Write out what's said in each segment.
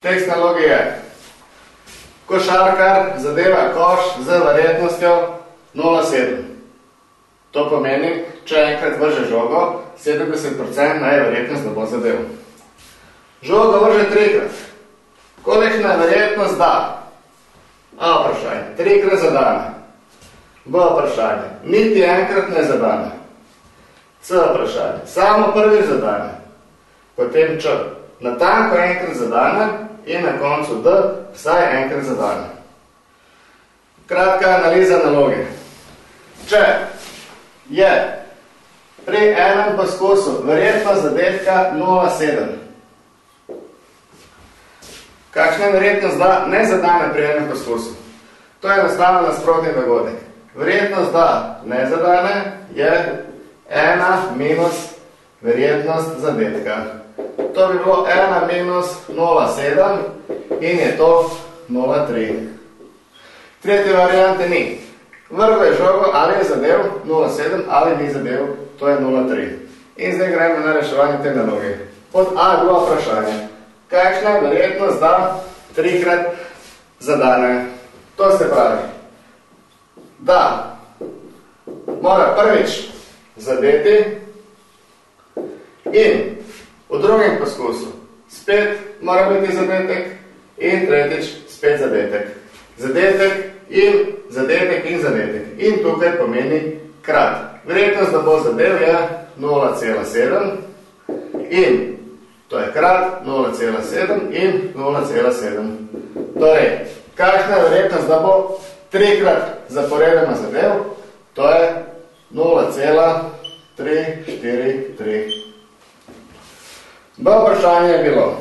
Tekst naloge je: košarkar zadeva koš z verjetnostjo 0,7. To pomeni, če enkrat vrže žogo, 70% je verjetnost, da bo zadev. Žogo vrže trikrat. Kolikšna je verjetnost, da? A vprašanje. Trikrat zadane. B vprašanje. Niti enkrat ne zadane. C vprašanje. Samo prvič zadane. Potem Č. Natanko enkrat zadane in na koncu D vsaj enkrat zadane. Kratka analiza naloge. Če je pri enem poskusu verjetnost zadetka 0,7. Kakšna je verjetnost, da ne zadane pri enem poskusu? To je enostavno nasprotni dogodek. Verjetnost, da ne zadane, je 1 minus verjetnost zadetka. To bi bilo 1 minus 0,7 in je to 0,3. Tretje variante ni. Vrgo je žogo, ali je zadev 0,7 ali ni zadev, to je 0,3. In zdaj gremo na reševanje te naloge. Pod A je bilo vprašanje. Kakšna je verjetnost, da trikrat zadane? To se pravi, da mora prvič zadeti in v drugem poskusu spet mora biti zadetek in tretjič spet zadetek. Zadetek in zadetek in zadetek. In tukaj pomeni krat. Verjetnost, da bo zadev, je 0,7 in to je krat 0,7 in 0,7. Torej, kakšna je verjetnost, da bo trikrat zaporedoma zadev? To je 0,343. B vprašanje je bilo,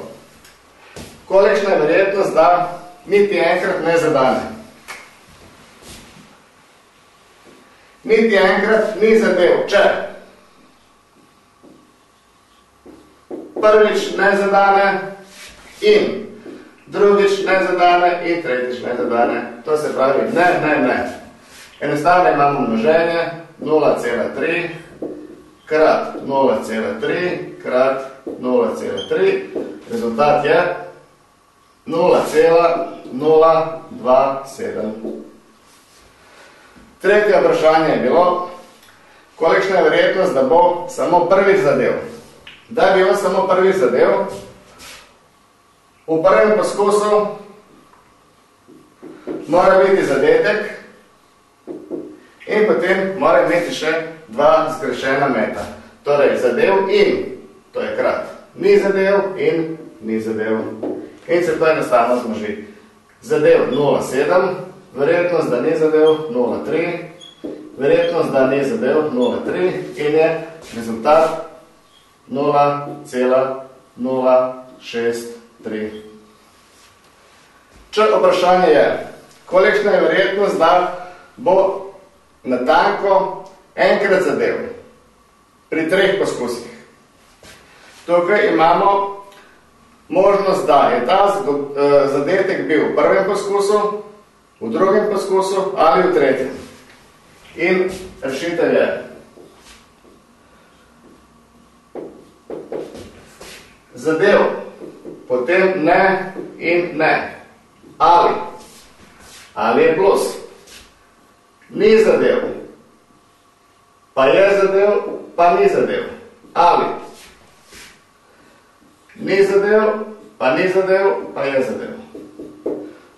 kolikšna je verjetnost, da niti enkrat ne zadane? Niti enkrat ni zadev, če prvič ne zadane in drugič ne zadane in tretjič ne zadane. To se pravi ne. Enostavno imamo množenje 0,3 krat 0,3 krat 0,3. Rezultat je 0,027. Tretje vprašanje je bilo, kolikšna je verjetnost, da bo samo prvič zadev? Da bi on samo prvič zadev, v prvem poskusu mora biti zadetek in potem mora imeti še dva zgrešena meta. Torej, zadev in, to je krat, ni zadev in ni zadev. In se to enostavno zmnoži. Zadev 0,7, verjetnost, da ni zadev 0,3, verjetnost, da ni zadev 0,3 in je rezultat 0,063. Če vprašanje je, kolikšna je verjetnost, da bo natanko enkrat zadev pri 3 poskusih. Tukaj imamo možnost, da je ta zadetek bil v prvem poskusu, v drugem poskusu ali v tretjem. In rešitev je zadev, potem ne in ne. Ali je plus. Ni zadev, pa je zadev, pa ni zadev. Ali ni zadev, pa ni zadev, pa je zadev.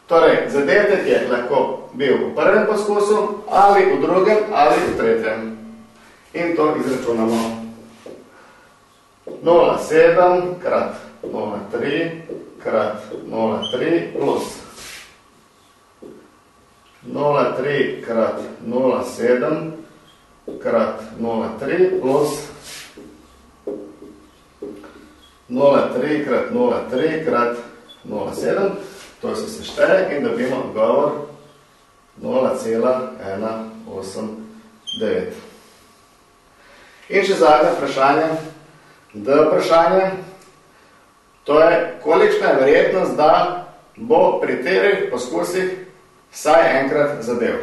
Torej, zadetek je lahko bil v prvem poskusu, ali v drugem, ali v tretjem. In to izračunamo. 0,7 krat 0,3 krat 0,3 plus 0,3 krat 0,7 krat 0,3 plus 0,3 krat 0,3 krat 0,7. To se sešteje in dobimo odgovor 0,189. In še zadnje vprašanje, D vprašanje, to je, kolikšna je verjetnost, da bo pri teh poskusih vsaj enkrat zadev.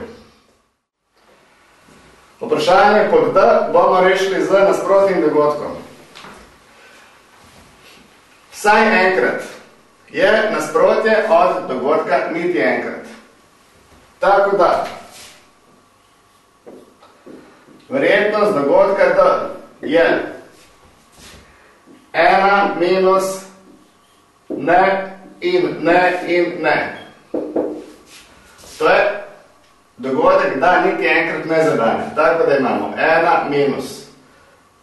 Vprašanje pod D bomo rešili z nasprotnim dogodkom. Vsaj enkrat je nasprotje od dogodka niti enkrat. Tako da, verjetnost dogodka D je 1 minus ne in ne in ne. To je dogodek, da niti enkrat ne zadane. Tako da imamo 1 minus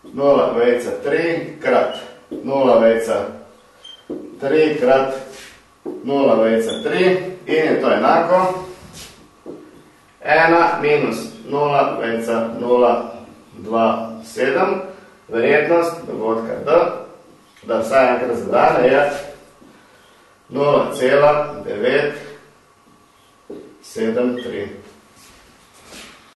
0,3 krat 0,3 krat 0,3 in je to enako 1 minus 0,027. Verjetnost dogodka D, da vsaj enkrat zadane, je 0,973.